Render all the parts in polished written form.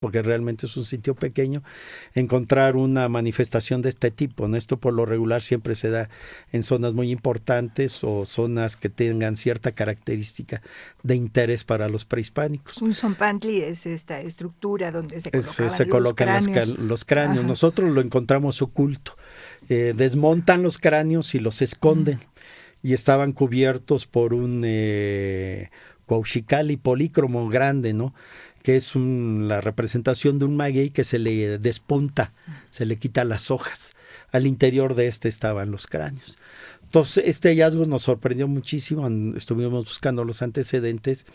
porque realmente es un sitio pequeño, encontrar una manifestación de este tipo, ¿no? Esto por lo regular siempre se da en zonas muy importantes o zonas que tengan cierta característica de interés para los prehispánicos. Un zompantli es esta estructura donde se colocaban colocan los cráneos. Ajá. Nosotros lo encontramos oculto. Desmontan los cráneos y los esconden. Y estaban cubiertos por un cuauhxicali polícromo grande, ¿no? Que es la representación de un maguey que se le despunta, se le quita las hojas. Al interior de estaban los cráneos. Entonces, este hallazgo nos sorprendió muchísimo. Estuvimos buscando los antecedentes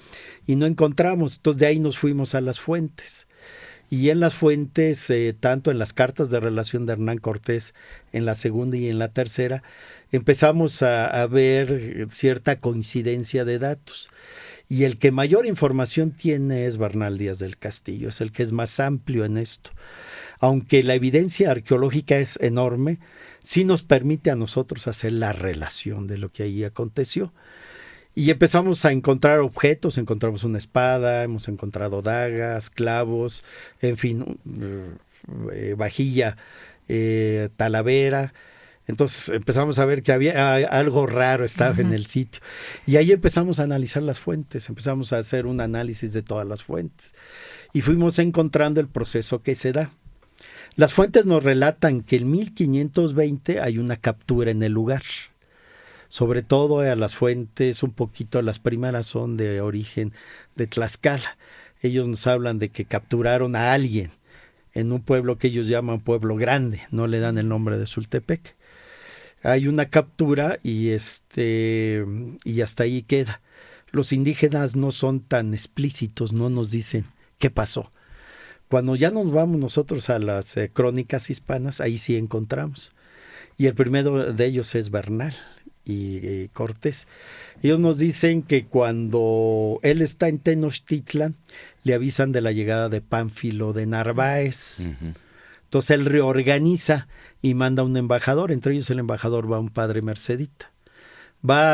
y no encontramos. Entonces, de ahí nos fuimos a las fuentes. Y en las fuentes, tanto en las cartas de relación de Hernán Cortés, en la segunda y en la tercera, empezamos a ver cierta coincidencia de datos. Y el que mayor información tiene es Bernal Díaz del Castillo, es el que es más amplio en esto. Aunque la evidencia arqueológica es enorme, sí nos permite a nosotros hacer la relación de lo que ahí aconteció. Y empezamos a encontrar objetos, encontramos una espada, hemos encontrado dagas, clavos, en fin, vajilla, talavera. Entonces empezamos a ver que había algo raro estaba en el sitio. Y ahí empezamos a analizar las fuentes, empezamos a hacer un análisis de todas las fuentes. Y fuimos encontrando el proceso que se da. Las fuentes nos relatan que en 1520 hay una captura en el lugar. Sobre todo a las fuentes, un poquito las primeras son de origen de Tlaxcala. Ellos nos hablan de que capturaron a alguien en un pueblo que ellos llaman Pueblo Grande, no le dan el nombre de Sultepec. Hay una captura y hasta ahí queda. Los indígenas no son tan explícitos, no nos dicen qué pasó. Cuando ya nos vamos nosotros a las crónicas hispanas, ahí sí encontramos. Y el primero de ellos es Bernal y Cortés. Ellos nos dicen que cuando él está en Tenochtitlan, le avisan de la llegada de Pánfilo de Narváez. Entonces él reorganiza y manda un embajador, entre ellos el embajador va un padre Mercedita.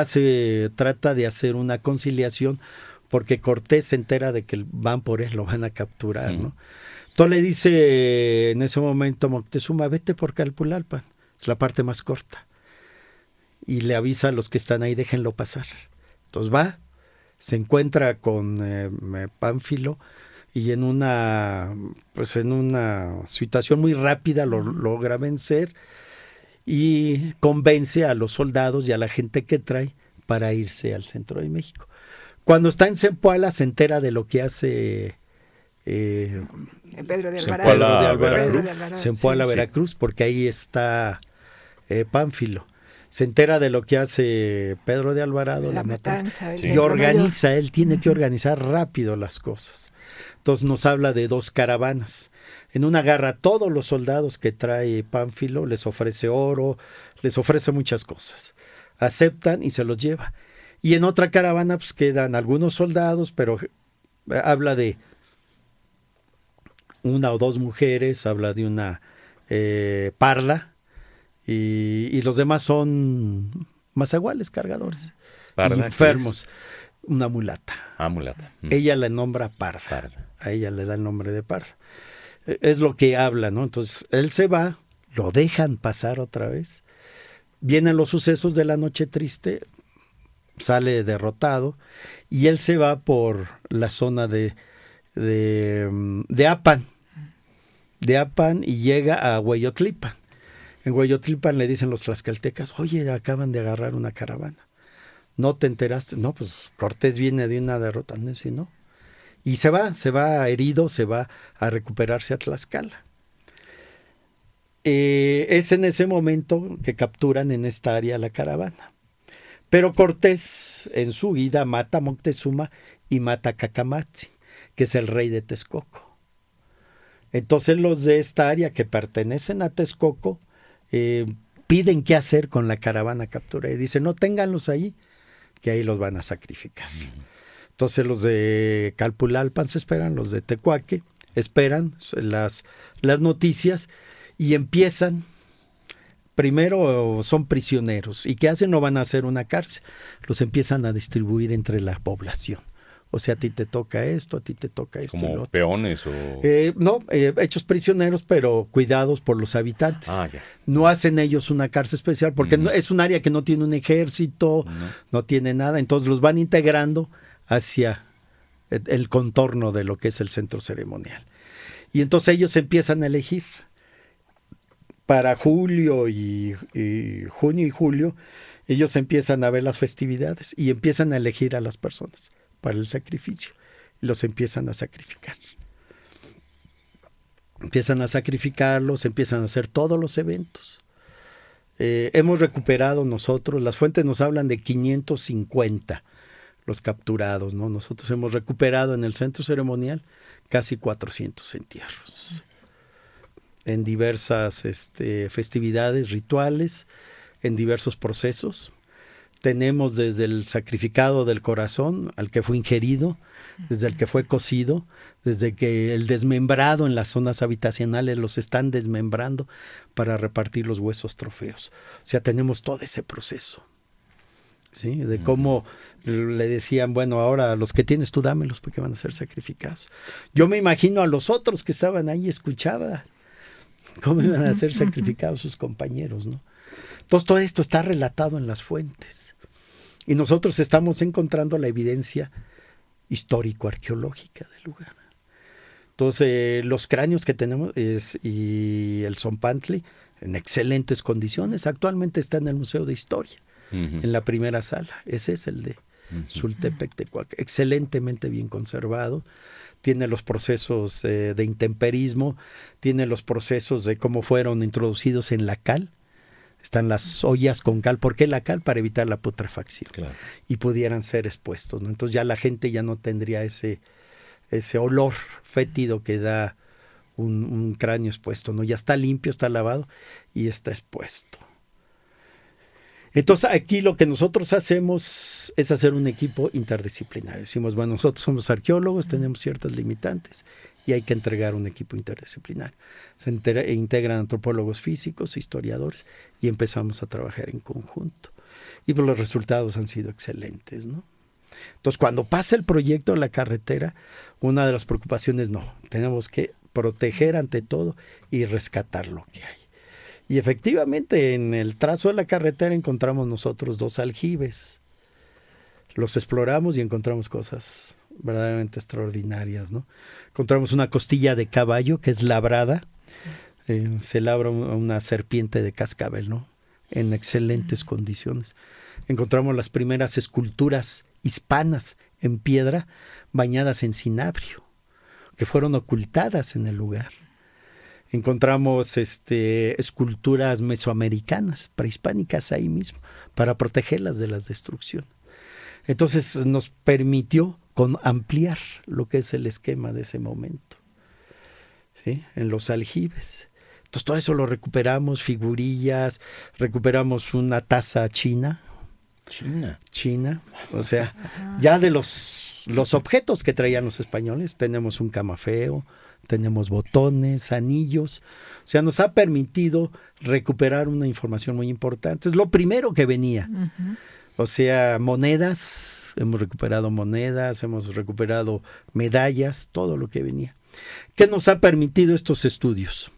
Se trata de hacer una conciliación porque Cortés se entera de que van por él, lo van a capturar, ¿no? Entonces le dice en ese momento Moctezuma, vete por Calpulalpan, es la parte más corta. Y le avisa a los que están ahí, déjenlo pasar. Entonces va, se encuentra con Pánfilo y en una situación muy rápida lo logra vencer y convence a los soldados y a la gente que trae para irse al centro de México. Cuando está en Zempoala se entera de lo que hace Pedro de Alvarado. Zempoala, Veracruz, porque ahí está Pánfilo. Se entera de lo que hace Pedro de Alvarado, la matanza, y organiza, él tiene que organizar rápido las cosas. Entonces nos habla de 2 caravanas. En una agarra a todos los soldados que trae Pánfilo, les ofrece oro, les ofrece muchas cosas. Aceptan y se los lleva. Y en otra caravana pues quedan algunos soldados, pero habla de 1 o 2 mujeres, habla de una parla, y los demás son mazahuales, cargadores, enfermos. Una mulata. Mulata. Ella la nombra Parda. A ella le da el nombre de Parda. Es lo que habla, ¿no? Entonces él se va, lo dejan pasar otra vez. Vienen los sucesos de la Noche Triste, sale derrotado y él se va por la zona de Apan. De Apan y llega a Hueyotlipan. En Hueyotlipan le dicen los tlaxcaltecas, oye, acaban de agarrar una caravana. ¿No te enteraste? No, pues Cortés viene de una derrota, ¿no? ¿Sí, no? Y se va herido, se va a recuperarse a Tlaxcala. Es en ese momento que capturan en esta área la caravana. Pero Cortés, en su huida, mata a Moctezuma y mata a Cacamatzin, que es el rey de Texcoco. Entonces los de esta área que pertenecen a Texcoco piden qué hacer con la caravana capturada. Y dicen, no, ténganlos ahí, que ahí los van a sacrificar. Entonces los de Calpulalpan se esperan, los de Tecuaque esperan las noticias y empiezan. Primero son prisioneros. ¿Y qué hacen? No van a hacer una cárcel. Los empiezan a distribuir entre la población O sea, a ti te toca esto, a ti te toca esto. ¿Como y lo otro. peones o...? No, hechos prisioneros, pero cuidados por los habitantes. Ya. No hacen ellos una cárcel especial porque es un área que no tiene un ejército, no tiene nada. Entonces los van integrando hacia el contorno de lo que es el centro ceremonial. Y entonces ellos empiezan a elegir. Para julio y junio y julio, ellos empiezan a ver las festividades y empiezan a elegir a las personas para el sacrificio. Y los empiezan a sacrificar. Empiezan a sacrificarlos, empiezan a hacer todos los eventos. Hemos recuperado nosotros, las fuentes nos hablan de 550 los capturados, ¿no? Nosotros hemos recuperado en el centro ceremonial casi 400 entierros. En diversas festividades, rituales, en diversos procesos. Tenemos desde el sacrificado del corazón, al que fue ingerido, desde el que fue cocido, desde que el desmembrado en las zonas habitacionales los están desmembrando para repartir los huesos trofeos. O sea, tenemos todo ese proceso. ¿Sí? De cómo le decían, bueno, ahora los que tienes tú dámelos porque van a ser sacrificados. Yo me imagino a los otros que estaban ahí, escuchaba cómo iban a ser sacrificados sus compañeros, ¿no? Entonces todo esto está relatado en las fuentes y nosotros estamos encontrando la evidencia histórico-arqueológica del lugar. Entonces los cráneos que tenemos y el Zompantli en excelentes condiciones, actualmente está en el Museo de Historia, en la primera sala. Ese es el de Sultepec Tecuac, excelentemente bien conservado. Tiene los procesos de intemperismo, tiene los procesos de cómo fueron introducidos en la cal. Están las ollas con cal. ¿Por qué la cal? Para evitar la putrefacción. Claro. Y pudieran ser expuestos, ¿no? Entonces ya la gente ya no tendría ese olor fétido que da un cráneo expuesto, ¿no? Ya está limpio, está lavado y está expuesto. Entonces aquí lo que nosotros hacemos es hacer un equipo interdisciplinario. Decimos, bueno, nosotros somos arqueólogos, tenemos ciertas limitantes y hay que entregar un equipo interdisciplinario. Se integran antropólogos físicos, historiadores y empezamos a trabajar en conjunto. Y pues los resultados han sido excelentes, ¿no? Entonces cuando pasa el proyecto de la carretera, una de las preocupaciones tenemos que proteger ante todo y rescatar lo que hay. Y efectivamente en el trazo de la carretera encontramos nosotros 2 aljibes. Los exploramos y encontramos cosas verdaderamente extraordinarias, ¿no? Encontramos una costilla de caballo que es labrada. Se labra una serpiente de cascabel, ¿no? En excelentes condiciones. Encontramos las primeras esculturas hispanas en piedra bañadas en cinabrio, que fueron ocultadas en el lugar. Encontramos esculturas mesoamericanas, prehispánicas ahí mismo, para protegerlas de las destrucciones. Entonces nos permitió ampliar lo que es el esquema de ese momento, ¿sí? En los aljibes. Entonces todo eso lo recuperamos, figurillas, recuperamos una taza china. China, o sea, ya de los objetos que traían los españoles, tenemos un camafeo, tenemos botones, anillos. O sea, nos ha permitido recuperar una información muy importante. Es lo primero que venía. O sea, monedas, hemos recuperado monedas, hemos recuperado medallas, todo lo que venía. ¿Qué nos ha permitido estos estudios?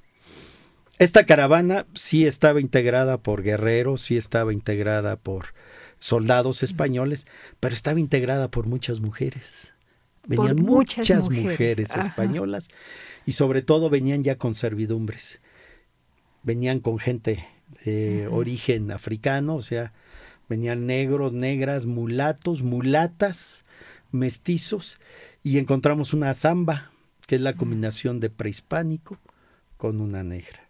Esta caravana sí estaba integrada por guerreros, sí estaba integrada por soldados españoles, pero estaba integrada por muchas mujeres. Venían muchas mujeres españolas y sobre todo venían ya con servidumbres. Venían con gente de origen africano, o sea, venían negros, negras, mulatos, mulatas, mestizos, y encontramos una zamba, que es la combinación de prehispánico con una negra,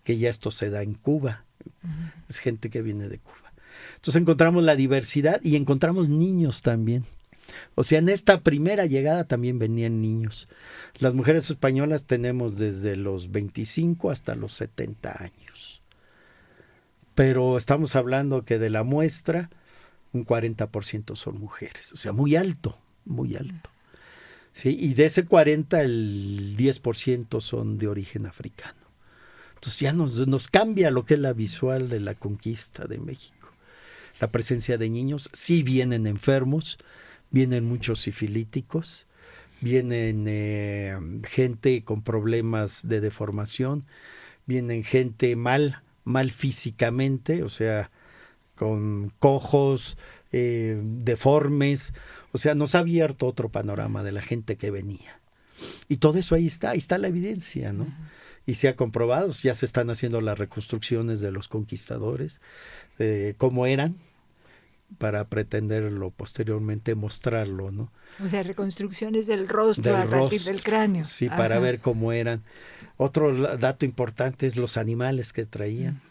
que ya esto se da en Cuba. Es gente que viene de Cuba. Entonces encontramos la diversidad y encontramos niños también. O sea, en esta primera llegada también venían niños. Las mujeres españolas tenemos desde los 25 hasta los 70 años. Pero estamos hablando que de la muestra, un 40% son mujeres. O sea, muy alto, muy alto. ¿Sí? Y de ese 40, el 10% son de origen africano. Entonces ya nos cambia lo que es la visual de la conquista de México. La presencia de niños, sí vienen enfermos, vienen muchos sifilíticos, vienen gente con problemas de deformación, vienen gente mal físicamente, o sea, con cojos, deformes, o sea, nos ha abierto otro panorama de la gente que venía. Y todo eso ahí está la evidencia, ¿no? Y se ha comprobado, ya se están haciendo las reconstrucciones de los conquistadores, cómo eran, para pretenderlo posteriormente mostrarlo, ¿no? O sea, reconstrucciones del rostro a partir del cráneo. Sí, para ver cómo eran. Otro dato importante es los animales que traían.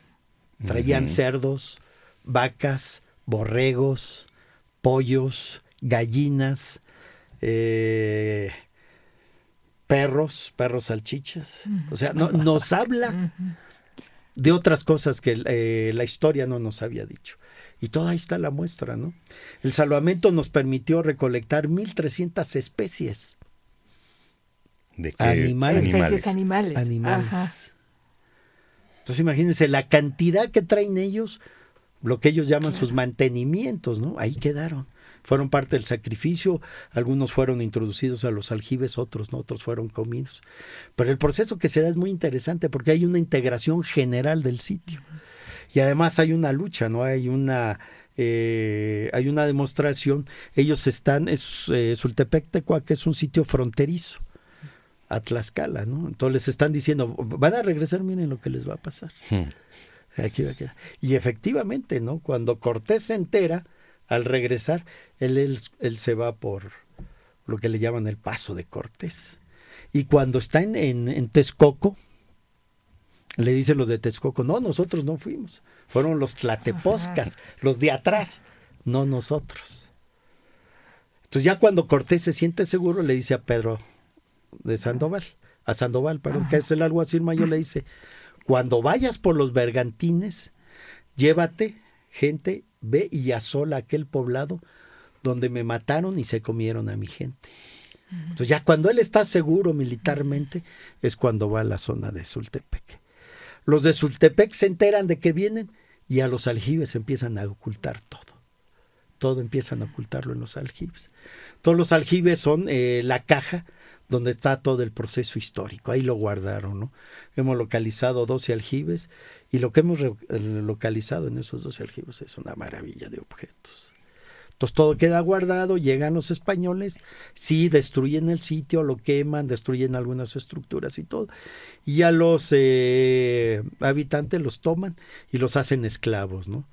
Traían cerdos, vacas, borregos, pollos, gallinas, perros salchichas. O sea, nos habla de otras cosas que la historia no nos había dicho. Y toda ahí está la muestra, ¿no? El salvamento nos permitió recolectar 1,300 especies. ¿De qué? Animales. Especies animales. Entonces imagínense la cantidad que traen ellos, lo que ellos llaman sus mantenimientos, ¿no? Ahí quedaron. Fueron parte del sacrificio, algunos fueron introducidos a los aljibes, otros no, otros fueron comidos. Pero el proceso que se da es muy interesante porque hay una integración general del sitio. Y además hay una lucha, ¿no? Hay una demostración. Ellos están, Sultepec Tecuac es un sitio fronterizo a Tlaxcala, ¿no? Entonces les están diciendo, van a regresar, miren lo que les va a pasar. Aquí va a quedar. Y efectivamente, ¿no? Cuando Cortés se entera, al regresar, él se va por lo que le llaman el Paso de Cortés. Y cuando está en Texcoco, le dicen los de Texcoco, no, nosotros no fuimos, fueron los tlateposcas, los de atrás, no nosotros. Entonces ya cuando Cortés se siente seguro, le dice a Pedro de Sandoval, que es el alguacil mayor, le dice, cuando vayas por los bergantines, llévate gente, ve y asola aquel poblado donde me mataron y se comieron a mi gente. Entonces ya cuando él está seguro militarmente, es cuando va a la zona de Sultepec. Los de Sultepec se enteran de que vienen y a los aljibes empiezan a ocultar todo. Todo empiezan a ocultarlo en los aljibes. Todos los aljibes son la caja donde está todo el proceso histórico. Ahí lo guardaron, ¿no? Hemos localizado 12 aljibes y lo que hemos localizado en esos 12 aljibes es una maravilla de objetos. Entonces todo queda guardado, llegan los españoles, sí, destruyen el sitio, lo queman, destruyen algunas estructuras y todo. Y a los habitantes los toman y los hacen esclavos, ¿no?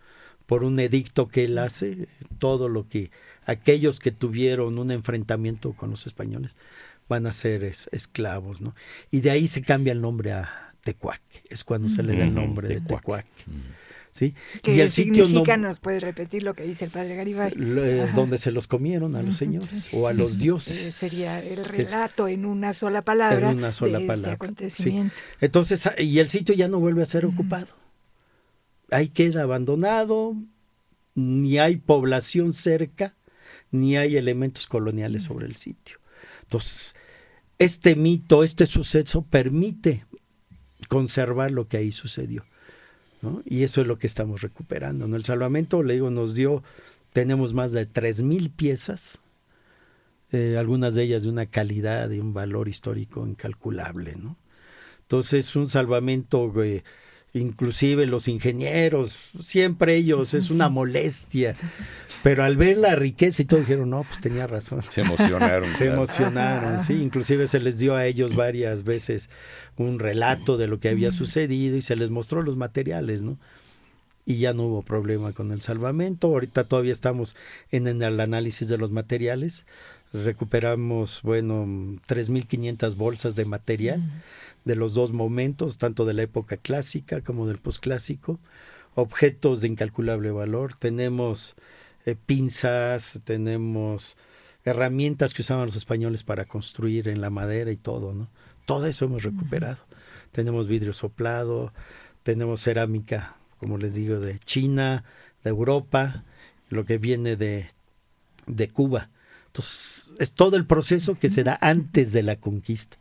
Por un edicto que él hace, todo lo que aquellos que tuvieron un enfrentamiento con los españoles van a ser esclavos, ¿no? Y de ahí se cambia el nombre a Tecuac, es cuando se le da el nombre de Tecuac. ¿Sí? ¿Qué y el significa? ¿Nos puede repetir lo que dice el padre Garibay? Donde se los comieron a los señores o a los dioses. Sería el relato en una sola palabra de este acontecimiento. Sí. Entonces, y el sitio ya no vuelve a ser ocupado. Ahí queda abandonado, ni hay población cerca, ni hay elementos coloniales sobre el sitio. Entonces, este mito, este suceso permite conservar lo que ahí sucedió, ¿no? Y eso es lo que estamos recuperando, ¿no? El salvamento, le digo, tenemos más de 3,000 piezas, algunas de ellas de una calidad y un valor histórico incalculable, ¿no? Entonces, un salvamento, inclusive los ingenieros, siempre ellos, es una molestia, pero al ver la riqueza y todo dijeron, no, pues tenía razón. Se emocionaron. Se emocionaron, sí, inclusive se les dio a ellos varias veces un relato de lo que había sucedido y se les mostró los materiales, ¿no? Y ya no hubo problema con el salvamento. Ahorita todavía estamos en el análisis de los materiales. Recuperamos, 3,500 bolsas de material de los dos momentos, tanto de la época clásica como del posclásico, objetos de incalculable valor. Tenemos pinzas, tenemos herramientas que usaban los españoles para construir en la madera y todo, ¿no? Todo eso hemos recuperado. Tenemos vidrio soplado, tenemos cerámica, como les digo, de China, de Europa, lo que viene de Cuba. Entonces, es todo el proceso que se da antes de la conquista.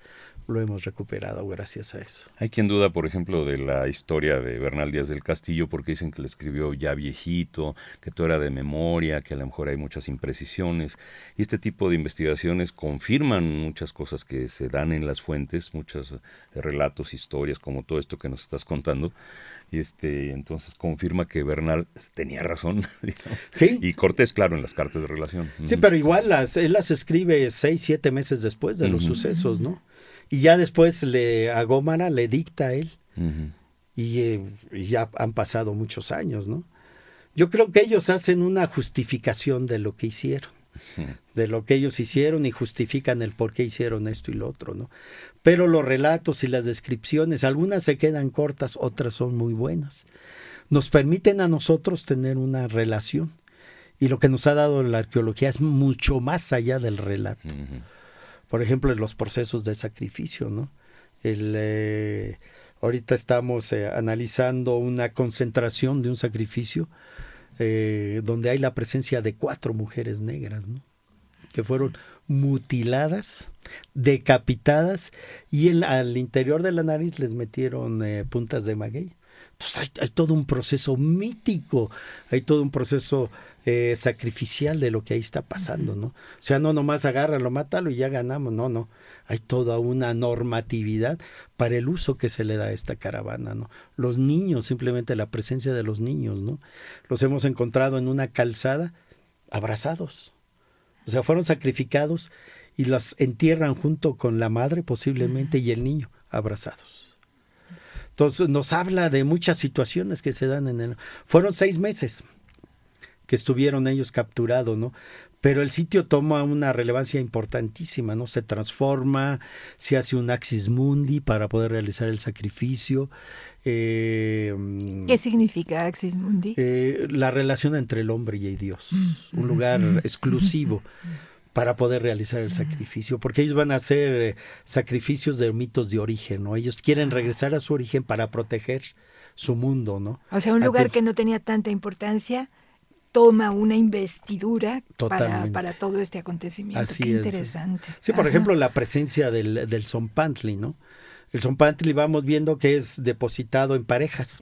lo hemos recuperado gracias a eso. Hay quien duda, por ejemplo, de la historia de Bernal Díaz del Castillo, porque dicen que le escribió ya viejito, que todo era de memoria, que a lo mejor hay muchas imprecisiones. Y este tipo de investigaciones confirman muchas cosas que se dan en las fuentes, muchos relatos, historias, como todo esto que nos estás contando. Y entonces confirma que Bernal tenía razón. Digamos. Sí. Y Cortés, claro, en las cartas de relación. Sí, pero igual él las escribe 6, 7 meses después de los sucesos, ¿no? Y ya después a Gómara le dicta a él. Y ya han pasado muchos años, ¿no? Yo creo que ellos hacen una justificación de lo que hicieron. De lo que ellos hicieron y justifican el por qué hicieron esto y lo otro, ¿no? Pero los relatos y las descripciones, algunas se quedan cortas, otras son muy buenas. Nos permiten a nosotros tener una relación. Y lo que nos ha dado la arqueología es mucho más allá del relato. Por ejemplo, en los procesos de sacrificio, ¿no? Ahorita estamos analizando una concentración de un sacrificio donde hay la presencia de 4 mujeres negras, ¿no? Que fueron mutiladas, decapitadas y al interior de la nariz les metieron puntas de maguey. Entonces hay todo un proceso mítico, hay todo un proceso sacrificial de lo que ahí está pasando, ¿no? O sea, no nomás agárralo, mátalo y ya ganamos, no. Hay toda una normatividad para el uso que se le da a esta caravana, ¿no? Los niños, simplemente la presencia de los niños, ¿no? Los hemos encontrado en una calzada abrazados. O sea, fueron sacrificados y los entierran junto con la madre posiblemente y el niño abrazados. Entonces nos habla de muchas situaciones que se dan Fueron 6 meses que estuvieron ellos capturados, ¿no? Pero el sitio toma una relevancia importantísima, ¿no? Se transforma, se hace un axis mundi para poder realizar el sacrificio. ¿Qué significa axis mundi? La relación entre el hombre y Dios, un lugar exclusivo para poder realizar el sacrificio, porque ellos van a hacer sacrificios de mitos de origen, ¿no? Ellos quieren regresar a su origen para proteger su mundo, ¿no? O sea, un lugar que no tenía tanta importancia toma una investidura para todo este acontecimiento. Así Qué es. Interesante. Sí, por ejemplo, la presencia del Zompantli, ¿no? El Zompantli vamos viendo que es depositado en parejas.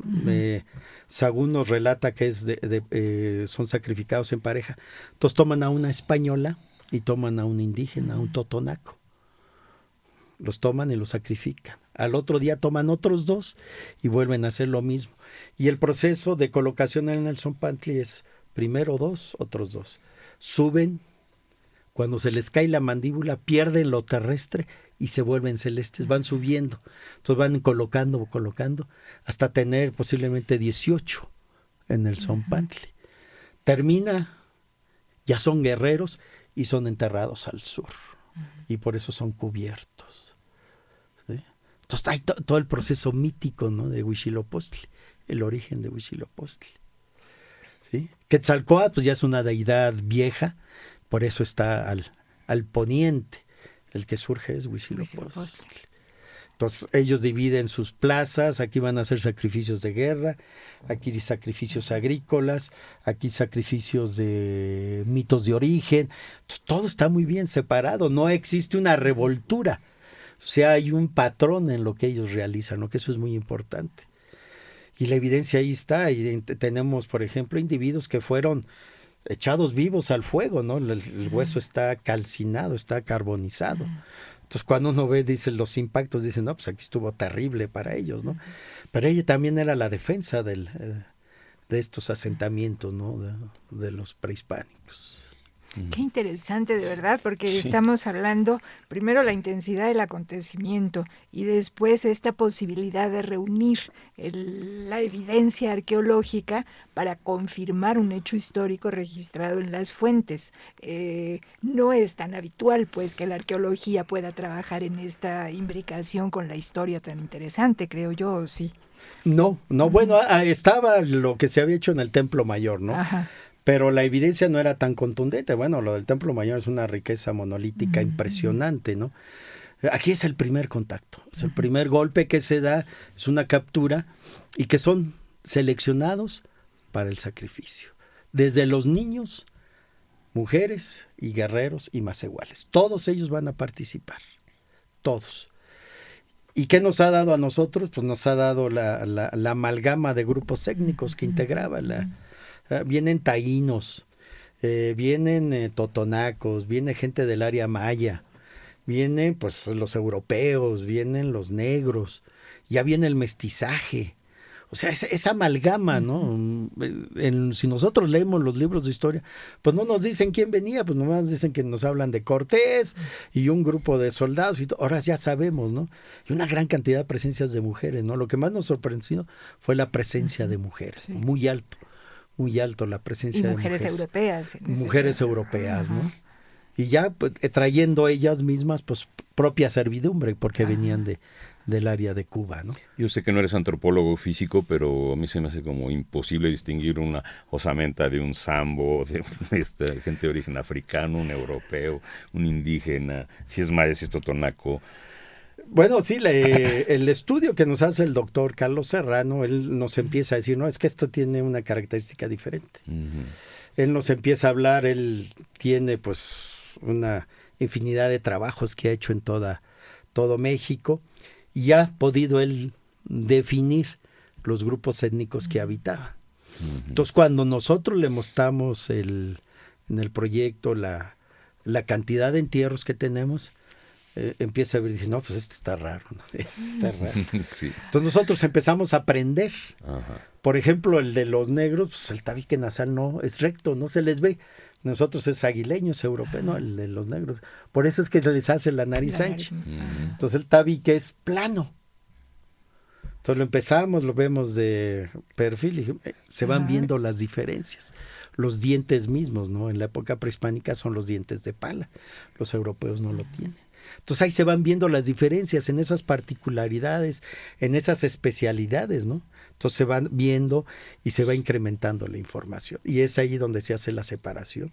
Sagún nos relata que son sacrificados en pareja. Entonces toman a una española y toman a un indígena, a un totonaco. Los toman y los sacrifican. Al otro día toman otros 2 y vuelven a hacer lo mismo. Y el proceso de colocación en el Zompantli es primero 2, otros 2. Suben, cuando se les cae la mandíbula, pierden lo terrestre y se vuelven celestes, van subiendo. Entonces van colocando, hasta tener posiblemente 18 en el Zompantli. Termina, ya son guerreros y son enterrados al sur. Y por eso son cubiertos. ¿Sí? Entonces hay todo el proceso mítico, ¿no? De Huitzilopochtli, el origen de Huitzilopochtli. ¿Sí? Quetzalcóatl pues ya es una deidad vieja, por eso está al poniente. El que surge es Huitzilopochtli. Entonces ellos dividen sus plazas, aquí van a hacer sacrificios de guerra, aquí sacrificios agrícolas, aquí sacrificios de mitos de origen. Entonces, todo está muy bien separado, no existe una revoltura. O sea, hay un patrón en lo que ellos realizan, ¿no? Que eso es muy importante. Y la evidencia ahí está, y tenemos, por ejemplo, individuos que fueron echados vivos al fuego, ¿no? El hueso está calcinado, está carbonizado. Entonces, cuando uno ve, dicen los impactos, dicen, no, pues aquí estuvo terrible para ellos, ¿no? Pero ella también era la defensa de estos asentamientos, ¿no? De los prehispánicos. Qué interesante, de verdad, porque estamos hablando primero la intensidad del acontecimiento y después esta posibilidad de reunir la evidencia arqueológica para confirmar un hecho histórico registrado en las fuentes. No es tan habitual, pues, que la arqueología pueda trabajar en esta imbricación con la historia tan interesante, creo yo, ¿o sí? No, bueno, estaba lo que se había hecho en el Templo Mayor, ¿no? Ajá. Pero la evidencia no era tan contundente. Bueno, lo del Templo Mayor es una riqueza monolítica impresionante, ¿no? Aquí es el primer contacto, es el primer golpe que se da, es una captura y que son seleccionados para el sacrificio. Desde los niños, mujeres y guerreros y más iguales. Todos ellos van a participar, todos. ¿Y qué nos ha dado a nosotros? Pues nos ha dado la amalgama de grupos étnicos que integraba. Vienen taínos, vienen totonacos, viene gente del área maya, vienen pues los europeos, vienen los negros, ya viene el mestizaje. O sea, esa amalgama, ¿no? Si nosotros leemos los libros de historia, pues no nos dicen quién venía, pues nomás dicen que nos hablan de Cortés y un grupo de soldados. Ahora ya sabemos, ¿no? Y una gran cantidad de presencias de mujeres, ¿no? Lo que más nos sorprendió fue la presencia de mujeres, sí. Muy alto la presencia de mujeres. Y mujeres europeas. Mujeres europeas, ¿no? Y ya pues, trayendo ellas mismas, pues, propia servidumbre, porque venían del área de Cuba, ¿no? Yo sé que no eres antropólogo físico, pero a mí se me hace como imposible distinguir una osamenta de un sambo, de gente de origen africano, un europeo, un indígena, si es maya, si es totonaco. Bueno, sí, el estudio que nos hace el doctor Carlos Serrano, él nos empieza a decir, no, es que esto tiene una característica diferente. Él nos empieza a hablar, él tiene pues una infinidad de trabajos que ha hecho en todo México, y ha podido él definir los grupos étnicos que habitaban. Entonces, cuando nosotros le mostramos en el proyecto la cantidad de entierros que tenemos, empieza a ver y dice, no, pues este está raro, ¿no? Está raro. Sí. Entonces nosotros empezamos a aprender. Ajá. Por ejemplo, el de los negros, pues el tabique nasal no es recto, no se les ve. Nosotros es aguileño, es europeo, no, el de los negros. Por eso es que se les hace la nariz ancha. Entonces el tabique es plano. Entonces lo empezamos, lo vemos de perfil y se van viendo las diferencias. Los dientes mismos, ¿no? En la época prehispánica son los dientes de pala. Los europeos no lo tienen. Entonces ahí se van viendo las diferencias en esas particularidades, en esas especialidades, ¿no? Entonces se van viendo y se va incrementando la información. Y es ahí donde se hace la separación.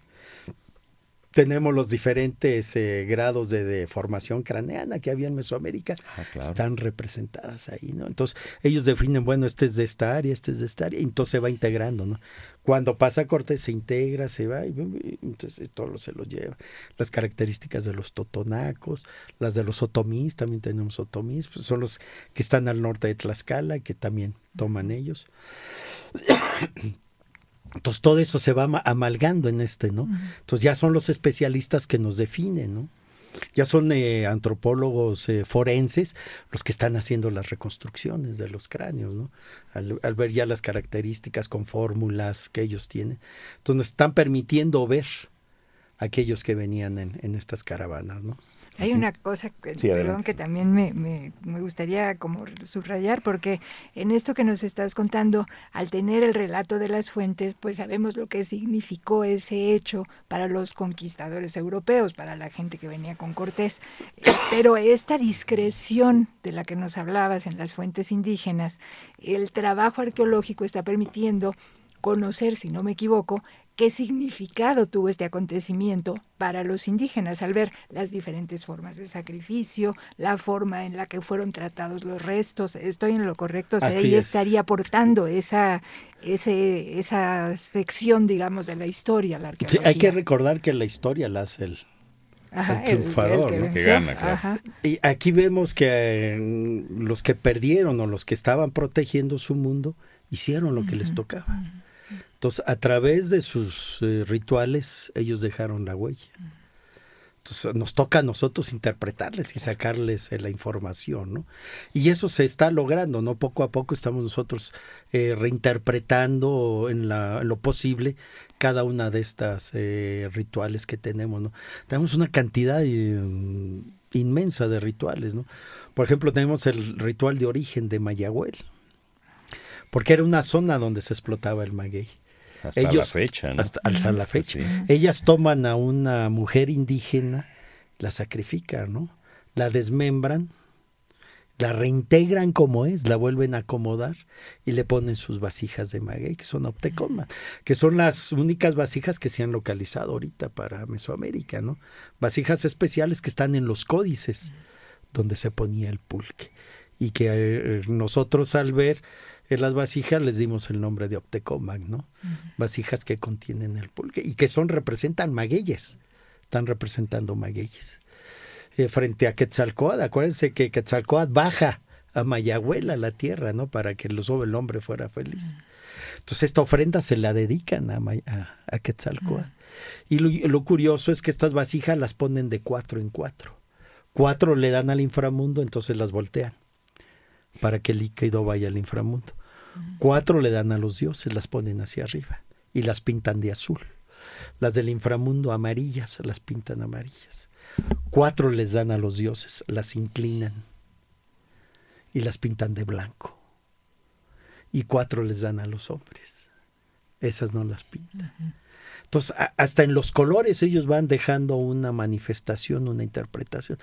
Tenemos los diferentes grados de deformación craneana que había en Mesoamérica, claro. Están representadas ahí, ¿no? Entonces ellos definen, bueno, este es de esta área, este es de esta área, y entonces se va integrando, ¿no? Cuando pasa Cortés se integra, se va, y entonces todo se lo lleva. Las características de los totonacos, las de los otomís, también tenemos otomís, pues son los que están al norte de Tlaxcala, que también toman ellos. Entonces todo eso se va amalgando en ¿no? Entonces ya son los especialistas que nos definen, ¿no? Ya son antropólogos forenses los que están haciendo las reconstrucciones de los cráneos, ¿no? Al ver ya las características con fórmulas que ellos tienen. Entonces nos están permitiendo ver a aquellos que venían en estas caravanas, ¿no? Hay una cosa, perdón, que también me gustaría como subrayar, porque en esto que nos estás contando, al tener el relato de las fuentes, pues sabemos lo que significó ese hecho para los conquistadores europeos, para la gente que venía con Cortés. Pero esta discreción de la que nos hablabas en las fuentes indígenas, el trabajo arqueológico está permitiendo conocer, si no me equivoco, qué significado tuvo este acontecimiento para los indígenas al ver las diferentes formas de sacrificio, la forma en la que fueron tratados los restos. ¿Estoy en lo correcto? O sea, ahí estaría aportando esa sección, digamos, de la historia, la arqueología. Sí, hay que recordar que la historia la hace el triunfador, el que gana, claro. Y aquí vemos que los que perdieron o los que estaban protegiendo su mundo hicieron lo que les tocaba. Entonces, a través de sus rituales, ellos dejaron la huella. Entonces, nos toca a nosotros interpretarles y sacarles la información, ¿no? Y eso se está logrando, ¿no? Poco a poco estamos nosotros reinterpretando en lo posible cada una de estas rituales que tenemos, ¿no? Tenemos una cantidad inmensa de rituales, ¿no? Por ejemplo, tenemos el ritual de origen de Mayagüel, porque era una zona donde se explotaba el maguey. Hasta la fecha, ¿no? Hasta la fecha. Sí. Ellas toman a una mujer indígena, la sacrifican, ¿no? La desmembran, la reintegran como es, la vuelven a acomodar y le ponen sus vasijas de maguey, que son Optecoman, que son las únicas vasijas que se han localizado ahorita para Mesoamérica, ¿no? Vasijas especiales que están en los códices donde se ponía el pulque. Y que nosotros al ver las vasijas les dimos el nombre de Optecoman, ¿no? Vasijas que contienen el pulque y que representan magueyes, están representando magueyes. frente a Quetzalcóatl. Acuérdense que Quetzalcóatl baja a Mayagüel, a la tierra, ¿no? Para que el hombre fuera feliz. Entonces esta ofrenda se la dedican a Quetzalcóatl. Y lo curioso es que estas vasijas las ponen de 4 en 4. 4 le dan al inframundo, entonces las voltean para que el líquido vaya al inframundo. 4 le dan a los dioses, las ponen hacia arriba y las pintan de azul. Las del inframundo amarillas, las pintan amarillas. 4 les dan a los dioses, las inclinan y las pintan de blanco. Y 4 les dan a los hombres. Esas no las pintan. Entonces, hasta en los colores ellos van dejando una manifestación, una interpretación.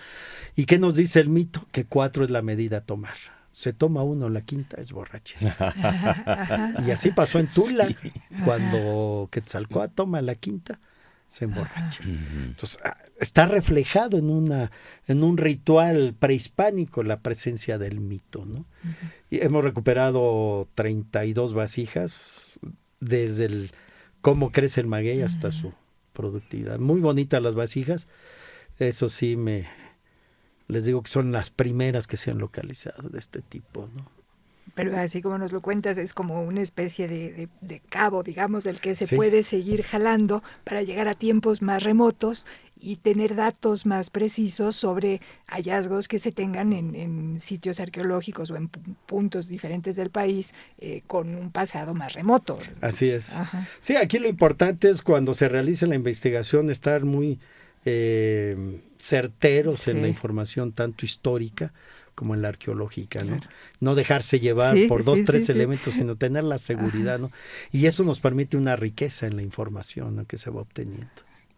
¿Y qué nos dice el mito? Que 4 es la medida a tomar. Se toma 1, la quinta es borrachera. Y así pasó en Tula. Sí. Cuando Quetzalcóatl toma la quinta, se emborracha. Entonces, está reflejado en un ritual prehispánico la presencia del mito, ¿no? Y hemos recuperado 32 vasijas desde cómo crece el maguey hasta su productividad. Muy bonitas las vasijas. Eso sí, les digo que son las primeras que se han localizado de este tipo, ¿no? Pero así como nos lo cuentas, es como una especie de cabo, digamos, del que se puede seguir jalando para llegar a tiempos más remotos y tener datos más precisos sobre hallazgos que se tengan en sitios arqueológicos o en puntos diferentes del país con un pasado más remoto. Así es. Ajá. Sí, aquí lo importante es cuando se realiza la investigación estar muy certeros en la información tanto histórica como en la arqueológica, ¿no? Claro. No dejarse llevar por 2, 3 elementos, sino tener la seguridad, ¿no? Y eso nos permite una riqueza en la información, ¿no?, que se va obteniendo.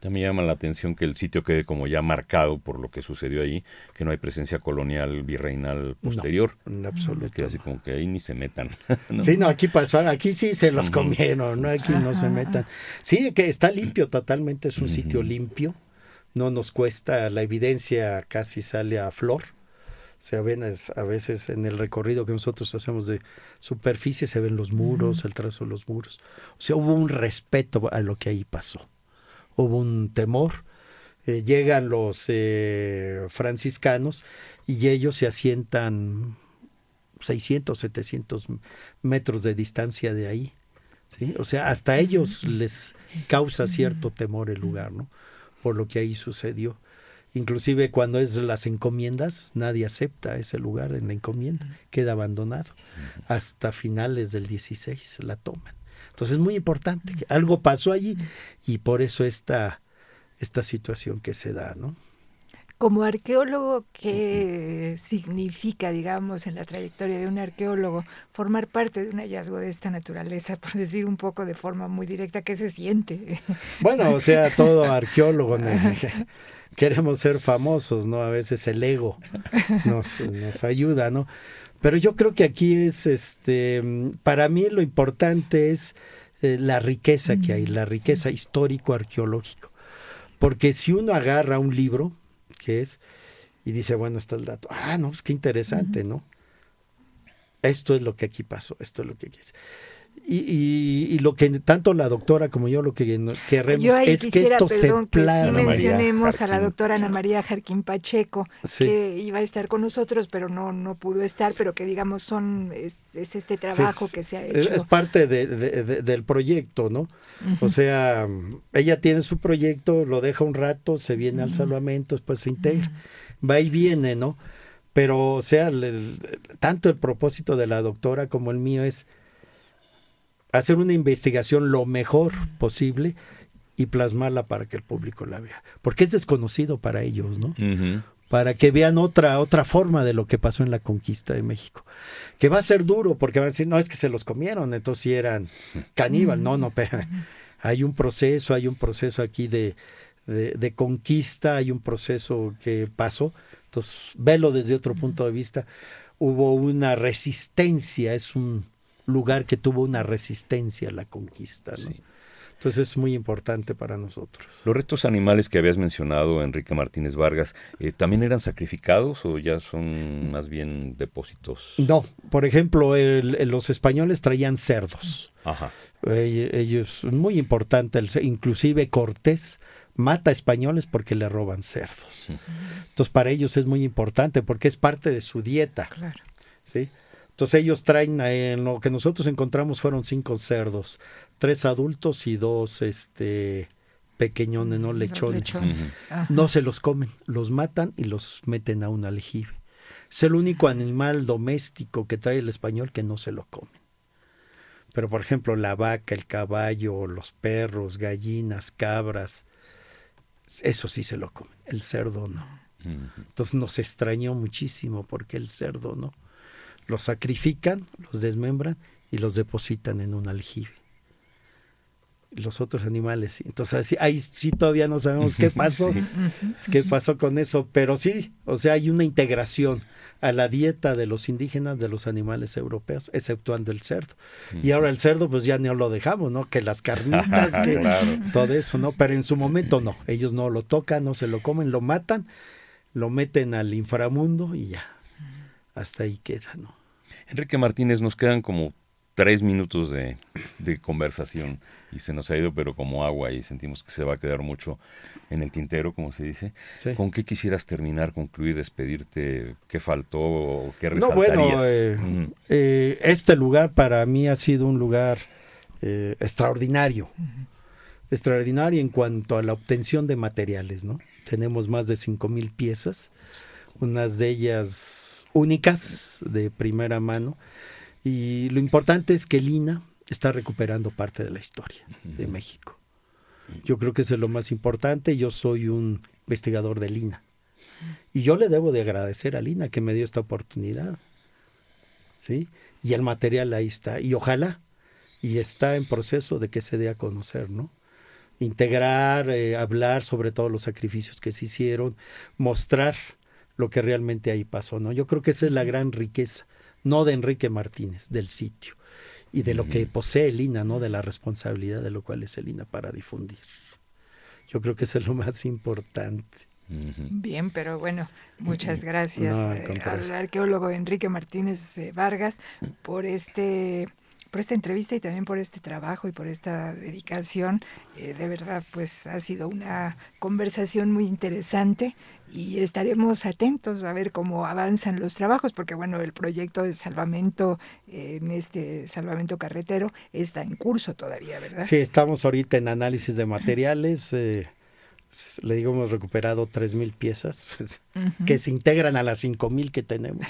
También llama la atención que el sitio quede como ya marcado por lo que sucedió ahí, que no hay presencia colonial virreinal posterior. No, en absoluto. Que así como que ahí ni se metan, ¿no? Sí, no, aquí pasó, aquí sí se los comieron, ¿no? Aquí no se metan. Sí, que está limpio totalmente, es un sitio limpio, no nos cuesta, la evidencia casi sale a flor. Se ven a veces en el recorrido que nosotros hacemos de superficie, se ven los muros, el trazo de los muros. O sea, hubo un respeto a lo que ahí pasó. Hubo un temor. Llegan los franciscanos y ellos se asientan 600, 700 metros de distancia de ahí, ¿sí? O sea, hasta a ellos les causa cierto temor el lugar, ¿no? Por lo que ahí sucedió. Inclusive cuando es las encomiendas, nadie acepta ese lugar en la encomienda, queda abandonado. Hasta finales del 16 la toman. Entonces es muy importante, que algo pasó allí y por eso esta situación que se da, ¿no? Como arqueólogo, ¿qué significa, digamos, en la trayectoria de un arqueólogo formar parte de un hallazgo de esta naturaleza? Por decir un poco de forma muy directa, ¿qué se siente? Bueno, o sea, todo arqueólogo queremos ser famosos, ¿no? A veces el ego nos ayuda, ¿no? Pero yo creo que aquí es, para mí lo importante es la riqueza que hay, la riqueza histórico-arqueológico. Porque si uno agarra un libro, y dice, bueno, está el dato. No, pues qué interesante, ¿no? Esto es lo que aquí pasó, esto es lo que aquí es. Y lo que tanto la doctora como yo lo que queremos es que esto se plasme. Que sí mencionemos a la doctora Ana María Jarquín Pacheco, que iba a estar con nosotros, pero no pudo estar, pero que digamos es este trabajo que se ha hecho. Es parte del proyecto, ¿no? O sea, ella tiene su proyecto, lo deja un rato, se viene al salvamento, después se integra, va y viene, ¿no? Pero, o sea, tanto el propósito de la doctora como el mío es hacer una investigación lo mejor posible y plasmarla para que el público la vea. Porque es desconocido para ellos, ¿no? Para que vean otra forma de lo que pasó en la conquista de México. Que va a ser duro, porque van a decir, no, es que se los comieron, entonces sí eran caníbal. No, pero hay un proceso aquí de conquista, hay un proceso que pasó. Entonces, velo desde otro punto de vista. Hubo una resistencia, es un lugar que tuvo una resistencia a la conquista, ¿no? Sí. Entonces es muy importante para nosotros. ¿Los restos animales que habías mencionado, Enrique Martínez Vargas, también eran sacrificados o ya son más bien depósitos? No, por ejemplo, los españoles traían cerdos. Ajá. Ellos, muy importante, inclusive Cortés mata españoles porque le roban cerdos. Entonces para ellos es muy importante porque es parte de su dieta. Claro. ¿Sí? Entonces ellos traen, en lo que nosotros encontramos fueron 5 cerdos, 3 adultos y 2 pequeñones, ¿no? Lechones. No se los comen, los matan y los meten a un aljibe. Es el único animal doméstico que trae el español que no se lo comen. Pero por ejemplo la vaca, el caballo, los perros, gallinas, cabras, eso sí se lo comen, el cerdo no. Entonces nos extrañó muchísimo porque el cerdo no. Los sacrifican, los desmembran y los depositan en un aljibe. Los otros animales, sí. Entonces ahí sí todavía no sabemos qué pasó, qué pasó con eso, pero sí, o sea, hay una integración a la dieta de los indígenas de los animales europeos, exceptuando el cerdo. Y ahora el cerdo, pues ya no lo dejamos, ¿no? Que las carnitas, que claro, todo eso, ¿no? Pero en su momento no, ellos no lo tocan, no se lo comen, lo matan, lo meten al inframundo y ya, hasta ahí queda, ¿no? Enrique Martínez, nos quedan como 3 minutos de conversación y se nos ha ido pero como agua y sentimos que se va a quedar mucho en el tintero, como se dice. Sí. ¿Con qué quisieras terminar, concluir, despedirte? ¿Qué faltó o qué resaltarías? No, bueno, este lugar para mí ha sido un lugar extraordinario. Extraordinario en cuanto a la obtención de materiales, ¿no? Tenemos más de 5,000 piezas, unas de ellas únicas, de primera mano. Y lo importante es que el INAH está recuperando parte de la historia de México. Yo creo que eso es lo más importante. Yo soy un investigador del INAH. Y yo le debo de agradecer al INAH que me dio esta oportunidad. ¿Sí? Y el material ahí está. Y ojalá, y está en proceso de que se dé a conocer, ¿no? Integrar, hablar sobre todos los sacrificios que se hicieron, mostrar lo que realmente ahí pasó, ¿no? Yo creo que esa es la gran riqueza, no de Enrique Martínez, del sitio, y de lo que posee el INAH, ¿no? De la responsabilidad de lo cual es el INAH para difundir. Yo creo que eso es lo más importante. Bien, pero bueno, muchas gracias al arqueólogo Enrique Martínez Vargas por esta entrevista y también por este trabajo y por esta dedicación. De verdad, pues ha sido una conversación muy interesante y estaremos atentos a ver cómo avanzan los trabajos, porque bueno, el proyecto de salvamento, en este salvamento carretero, está en curso todavía, ¿verdad? Sí, estamos ahorita en análisis de materiales. Le digo, hemos recuperado 3,000 piezas que se integran a las 5,000 que tenemos.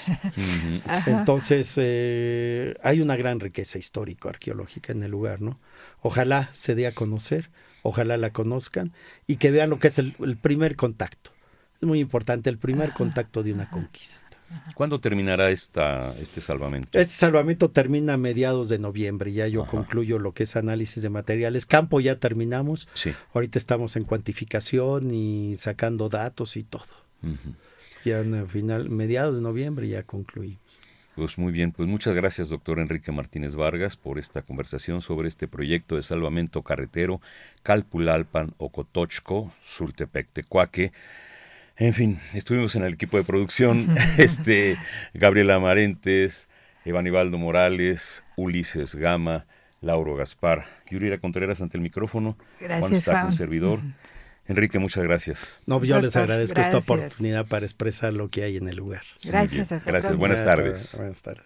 Entonces, hay una gran riqueza histórico-arqueológica en el lugar, ¿no? Ojalá se dé a conocer, ojalá la conozcan y que vean lo que es el primer contacto. Es muy importante, el primer contacto de una conquista. ¿Cuándo terminará este salvamento? Este salvamento termina a mediados de noviembre. Ya yo concluyo lo que es análisis de materiales. Campo ya terminamos. Sí. Ahorita estamos en cuantificación y sacando datos y todo. Ya en mediados de noviembre ya concluimos. Pues muy bien, pues muchas gracias, doctor Enrique Martínez Vargas, por esta conversación sobre este proyecto de salvamento carretero Calpulalpan, Ocotochco, Sultepec, Tecuaque. En fin, estuvimos en el equipo de producción, Gabriela Amarentes, Evanibaldo Morales, Ulises Gama, Lauro Gaspar, Yurira Contreras ante el micrófono, gracias, Juan Staco, servidor. Enrique, muchas gracias. No, yo les agradezco esta oportunidad para expresar lo que hay en el lugar. Gracias, hasta pronto. Buenas tardes. Buenas tardes.